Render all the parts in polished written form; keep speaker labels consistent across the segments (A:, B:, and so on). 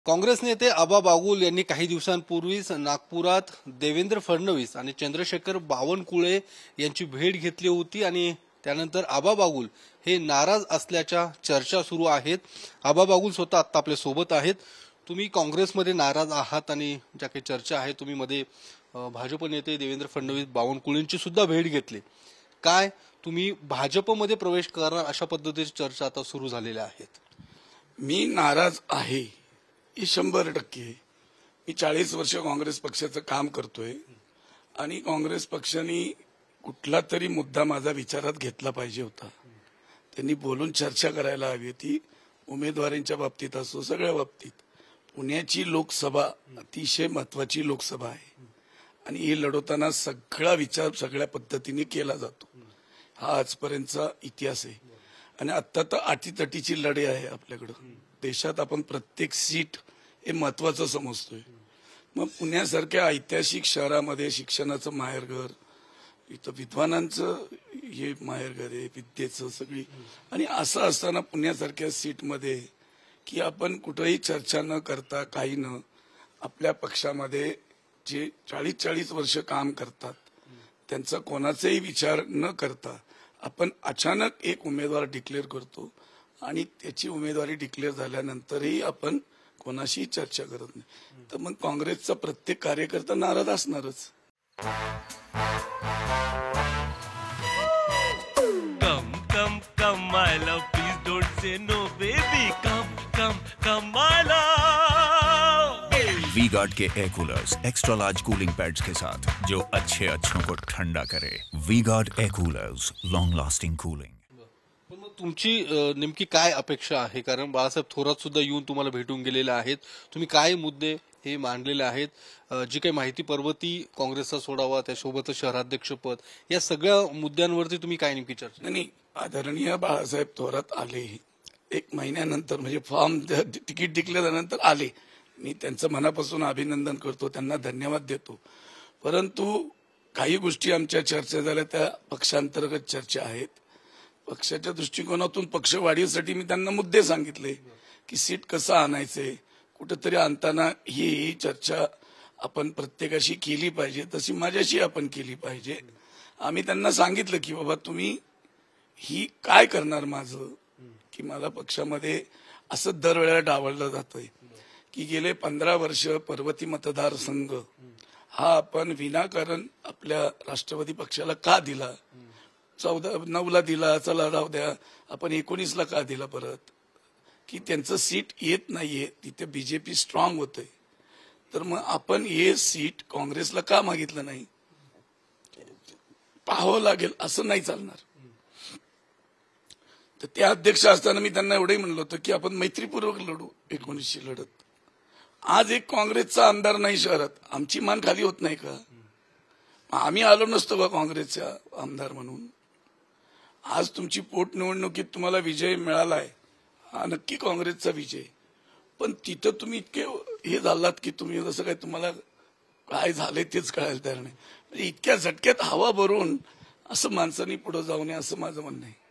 A: काँग्रेस नेते आबा बागुल यांनी काही दिवसांपूर्वीच नागपुरात देवेंद्र फडणवीस आणि चंद्रशेखर बावनकुळे यांची भेट घेतली होती आणि त्यानंतर आबा बागुल हे नाराज असल्याच्या चर्चा सुरू आहेत। आबा बागुल स्वतः आता आपल्या सोबत आहेत। तुम्ही काँग्रेसमध्ये नाराज आहात आणि ज्या काही चर्चा आहे, तुम्ही मध्ये भाजप नेते देवेंद्र फडणवीस बावनकुळेंची सुद्धा भेट घेतली। काय तुम्ही भाजपमध्ये प्रवेश करणार अशा पद्धतीची चर्चा आता सुरू झालेल्या आहेत?
B: मी नाराज आहे ही 100%। मी 40 वर्ष काँग्रेस पक्षाचं काम करतोय आणि काँग्रेस पक्षाने कुठला तरी मुद्दा माझा विचारात घेतला पाहिजे होता। त्यांनी बोलून चर्चा करायला हवी होती, उमेदवारांच्या बाबतीत असो, सगळ्या बाबतीत। पुण्याची लोकसभा अतिशय महत्वाची लोकसभा आहे आणि ही लढवताना सगळा विचार सगळ्या पद्धतीने केला जातो। हा आजपर्यंतचा इतिहास आहे आणि आता तर अटीतटीची लढाई आहे आपल्याकडे देशात। आपण प्रत्येक सीट हे महत्वाचं समजतोय। मग पुण्यासारख्या ऐतिहासिक शहरामध्ये शिक्षणाचं माहेरघर, इथं विद्वानांचं हे माहेरघर आहे, विद्येचं सगळी, आणि असं असताना पुण्यासारख्या सीटमध्ये की आपण कुठेही चर्चा न करता काही न आपल्या पक्षामध्ये जे 40 वर्ष काम करतात त्यांचा कोणाचाही विचार न करता आपण अचानक एक उमेदवार डिक्लेअर करतो आणि त्याची उमेदवारी डिक्लेअर झाल्यानंतरही आपण कोणाशीही चर्चा करत नाही। तर मग काँग्रेसचा प्रत्येक कार्यकर्ता नाराज असणारच।
C: Come, come, come, my love, please don't say no, baby. Come, come, come, my love.
D: V Guard के air coolers extra large cooling pads के साथ जो अच्छों को ठंडा करे। V Guard air coolers, long lasting cooling.
A: पण मग तुमची नेमकी काय अपेक्षा आहे? कारण बाळासाहेब थोरात सुद्धा येऊन तुम्हाला भेटून गेलेले आहेत। तुम्ही काय मुद्दे हे मांडलेले आहेत? जी काही माहिती पर्वती काँग्रेसचा सोडावा, त्यासोबतच शहराध्यक्षपद, या सगळ्या मुद्द्यांवरती तुम्ही काय नेमकी चर्चा?
B: नाही, आदरणीय बाळासाहेब थोरात आले 1 महिन्यानंतर, म्हणजे फॉर्म तिकीट डिक्लेअर झाल्यानंतर आले। मी त्यांचं मनापासून अभिनंदन करतो, त्यांना धन्यवाद देतो। परंतु काही गोष्टी आमच्या चर्चा झाल्या त्या पक्षांतर्गत चर्चा आहेत। पक्षाच्या दृष्टिकोनातून पक्ष वाढीसाठी मी त्यांना मुद्दे सांगितले की सीट कसं आणायचे, कुठेतरी आणताना ही चर्चा आपण प्रत्येकाशी केली पाहिजे, तशी माझ्याशी आपण केली पाहिजे। आम्ही त्यांना सांगितलं की बाबा तुम्ही ही काय करणार माझं, की मला पक्षामध्ये असं दरवेळेला डावललं जातंय की गेले 15 वर्ष पर्वती मतदारसंघ हा आपण विनाकारण आपल्या राष्ट्रवादी पक्षाला का दिला? 9ला दिला, चला राहू द्या, आपण 19ला का दिला परत? की त्यांचं सीट येत नाहीये, तिथे बीजेपी स्ट्रॉंग होतंय, तर मग आपण हे सीट काँग्रेसला का मागितलं नाही? पाहावं लागेल, असं नाही चालणार। तर त्या अध्यक्ष असताना मी त्यांना एवढंही म्हणलं होतं की आपण मैत्रीपूर्वक लढू 19ची लढत। आज एक काँग्रेसचा आमदार नाही शहरात, आमची मान खाली होत नाही का? आम्ही आलो नसतो का काँग्रेसचा आमदार म्हणून? आज तुमची पोटनिवडणुकीत तुम्हाला विजय मिळालाय, हा नक्की काँग्रेसचा विजय, पण तिथं तुम्ही इतके हे झालात की तुम्ही जसं काय तुम्हाला काय झालंय तेच कळायला तयार नाही। म्हणजे इतक्या झटक्यात हवा भरून असं माणसांनी पुढे जाऊ नये, असं माझं म्हणणं आहे।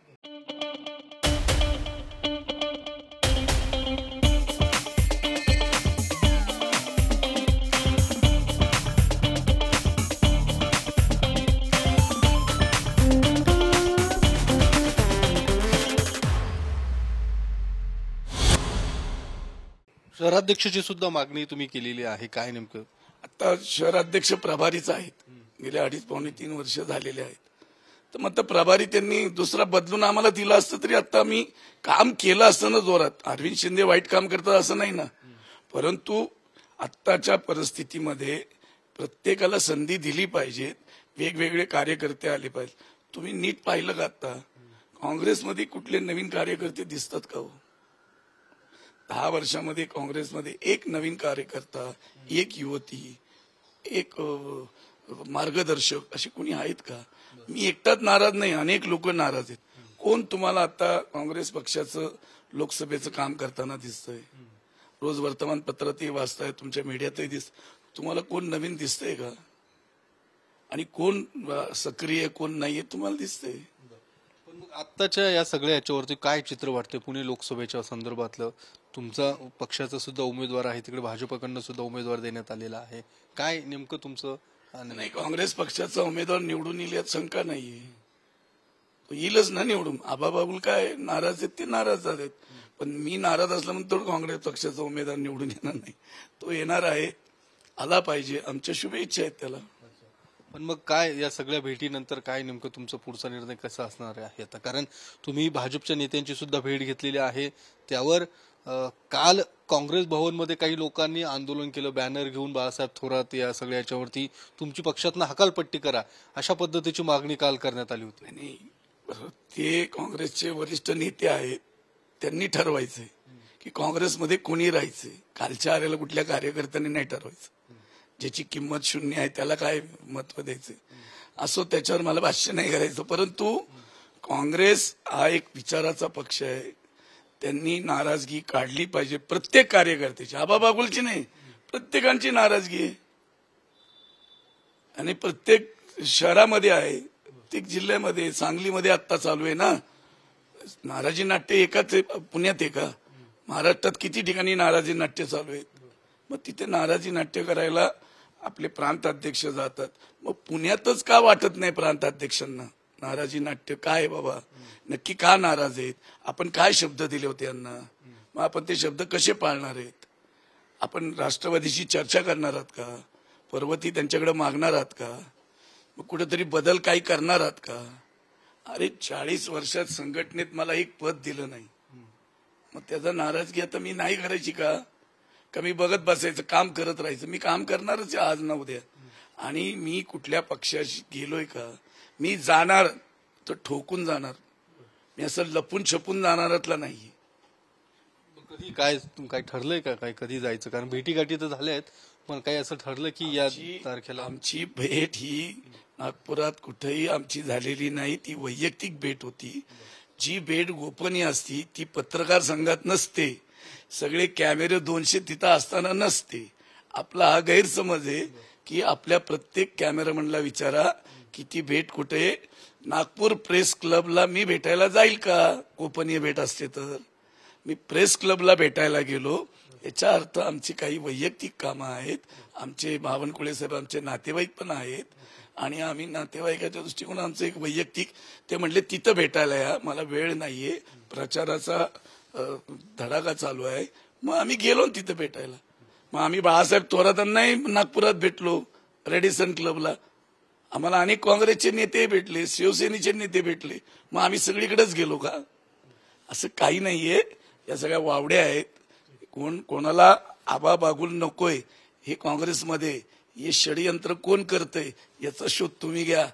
A: शहराध्यक्षाची सुद्धा मागणी तुम्ही केलेली आहे, काय नेमकं?
B: आता शहराध्यक्ष प्रभारीच आहेत, गेले 2.5-3 वर्ष झालेले आहेत। तर मग प्रभारी त्यांनी दुसरा बदलून आम्हाला दिला असतं तरी आता आम्ही काम केलं असतं ना जोरात। अरविंद शिंदे वाईट काम करतात असं नाही ना, परंतु आत्ताच्या परिस्थितीमध्ये प्रत्येकाला संधी दिली पाहिजे, वेगवेगळे कार्यकर्ते आले पाहिजे। तुम्ही नीट पाहिलं का आता काँग्रेसमध्ये कुठले नवीन कार्यकर्ते दिसतात का हो? 10 वर्षामध्ये काँग्रेसमध्ये एक नवीन कार्यकर्ता, एक युवती, एक मार्गदर्शक असे कोणी आहेत का? मी एकटाच नाराज नाही, अनेक लोक नाराज आहेत। कोण तुम्हाला आता काँग्रेस पक्षाचं लोकसभेचं काम करताना दिसतंय? रोज वर्तमानपत्रातही वाचताय, तुमच्या मीडियातही तुम्हाला कोण नवीन दिसतंय का? आणि कोण सक्रिय कोण नाहीये तुम्हाला दिसतंय?
A: पण मग आत्ताच्या या सगळ्या याच्यावरती काय चित्र वाटते पुणे लोकसभेच्या संदर्भातलं? तुमचा पक्षाचा सुद्धा उमेदवार आहे, तिकडे भाजपकडनं सुद्धा उमेदवार देण्यात आलेला आहे. काय नेमकं तुमचं
B: नाही, काँग्रेस पक्षाचा उमेदवार निवडून येईल यात शंका नाहीये. तो येईलच ना निवडून. आबा बाबुल काय नाराज आहेत ते नाराज आहेत, पण मी नाराज असला म्हणून तो काँग्रेस पक्षाचा उमेदवार निवडून येणार नाही. तो येणार आहे, आला पाहिजे. आमच्या शुभेच्छा आहेत त्याला.
A: पण मग काय या सगळ्या भेटीनंतर काय नेमकं तुमचा पुढचा निर्णय कसा असणार आहे आता? कारण तुम्ही भाजपच्या नेत्यांची सुद्धा भेट घेतलेली आहे. त्यावर काल काँग्रेस भवनमध्ये काही लोकांनी आंदोलन केलं, बॅनर घेऊन बाळासाहेब थोरात या सगळ्या याच्यावरती तुमची पक्षातनं हकालपट्टी करा अशा पद्धतीची मागणी काल करण्यात आली होती.
B: आणि ते काँग्रेसचे वरिष्ठ नेते आहेत, त्यांनी ठरवायचंय की काँग्रेसमध्ये कोणी राहायचंय. कालच्या आलेल्या कुठल्या कार्यकर्त्यांनी नाही ठरवायचं. ज्याची किंमत शून्य आहे त्याला काय महत्व द्यायचंय असं त्याच्यावर मला भाष्य नाही करायचं. परंतु काँग्रेस हा एक विचाराचा पक्ष आहे. त्यांनी नाराजगी काढली पाहिजे प्रत्येक कार्यकर्त्याची. आबा बागुलची नाही, प्रत्येकांची नाराजगी आहे. आणि प्रत्येक शहरामध्ये आहे, प्रत्येक जिल्ह्यामध्ये, सांगलीमध्ये आत्ता चालू आहे ना नाराजी नाट्य. एकाच पुण्यात आहे का? महाराष्ट्रात किती ठिकाणी नाराजी नाट्य चालू आहेत. मग तिथे नाराजी नाट्य करायला आपले प्रांत अध्यक्ष जातात. मग पुण्यातच का वाटत नाही प्रांताध्यक्षांना नाराजी नाट्य काय आहे बाबा, नक्की का नाराज आहेत, आपण काय शब्द दिले होते यांना, मग आपण ते शब्द कसे पाळणार आहेत, आपण राष्ट्रवादीशी चर्चा करणार आहात का, पर्वती त्यांच्याकडे मागणार आहात का, मग कुठेतरी बदल काही करणार आहात का? अरे 40 वर्षात संघटनेत मला एक पद दिलं नाही, मग त्याचा नाराजगी आता मी नाही करायची का मी बघत बसायचं, काम करत राहायचं? मी काम करणारच आहे आज ना उद्या. आणि मी कुठल्या पक्षाशी गेलोय का? मी जाणार तर ठोकून जाणार, मी असं लपून छपून जाणारातला नाहीये.
A: कधी काय काय ठरलंय का काय कधी जायचं? कारण भेटीगाठी तर झाल्या आहेत, पण काही असं ठरलं की या तारखेला?
B: आमची भेट ही नागपुरात कुठेही आमची झालेली नाही. ती वैयक्तिक भेट होती. जी भेट गोपनीय असती ती पत्रकार संघात नसते. सगळे कॅमेरे 200 तिथं असताना नसते. आपला हा गैरसमज आहे की आपल्या प्रत्येक कॅमेरामनला विचारा की ती भेट कुठे. नागपूर प्रेस क्लबला मी भेटायला जाईल का गोपनीय भेट असते तर? मी प्रेस क्लबला भेटायला गेलो. याचा अर्थ आमची काही वैयक्तिक कामं आहेत. आमचे बावनकुळे साहेब आमचे नातेवाईक पण आहेत आणि आम्ही नातेवाईकाच्या दृष्टिकोन आमचं एक वैयक्तिक, ते म्हणले तिथं भेटायला या, मला वेळ नाहीये, प्रचाराचा धडाका चालू आहे. मग आम्ही गेलो तिथं भेटायला. मग आम्ही बाळासाहेब थोरातांनाही नागपुरात भेटलो रेडिसन क्लबला. आम्हाला अनेक काँग्रेसचे नेते भेटले, शिवसेनेचे नेते भेटले. मग आम्ही सगळीकडेच गेलो का? असं काही नाहीये. या सगळ्या वावड्या आहेत. कोणाला आबा बागुल नकोय हे काँग्रेसमध्ये हे षडयंत्र कोण करतंय याचा शोध तुम्ही घ्या.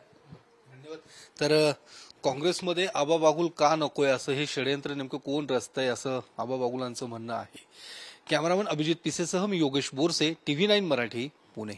A: तर काँग्रेसमध्ये आबा बागुल का नकोय असं हे षडयंत्र नेमकं कोण रचतंय असं आबा बागुलांचं म्हणणं आहे. कॅमेरामन अभिजित पिसेसह मी योगेश बोरसे, TV9 मराठी, पुणे.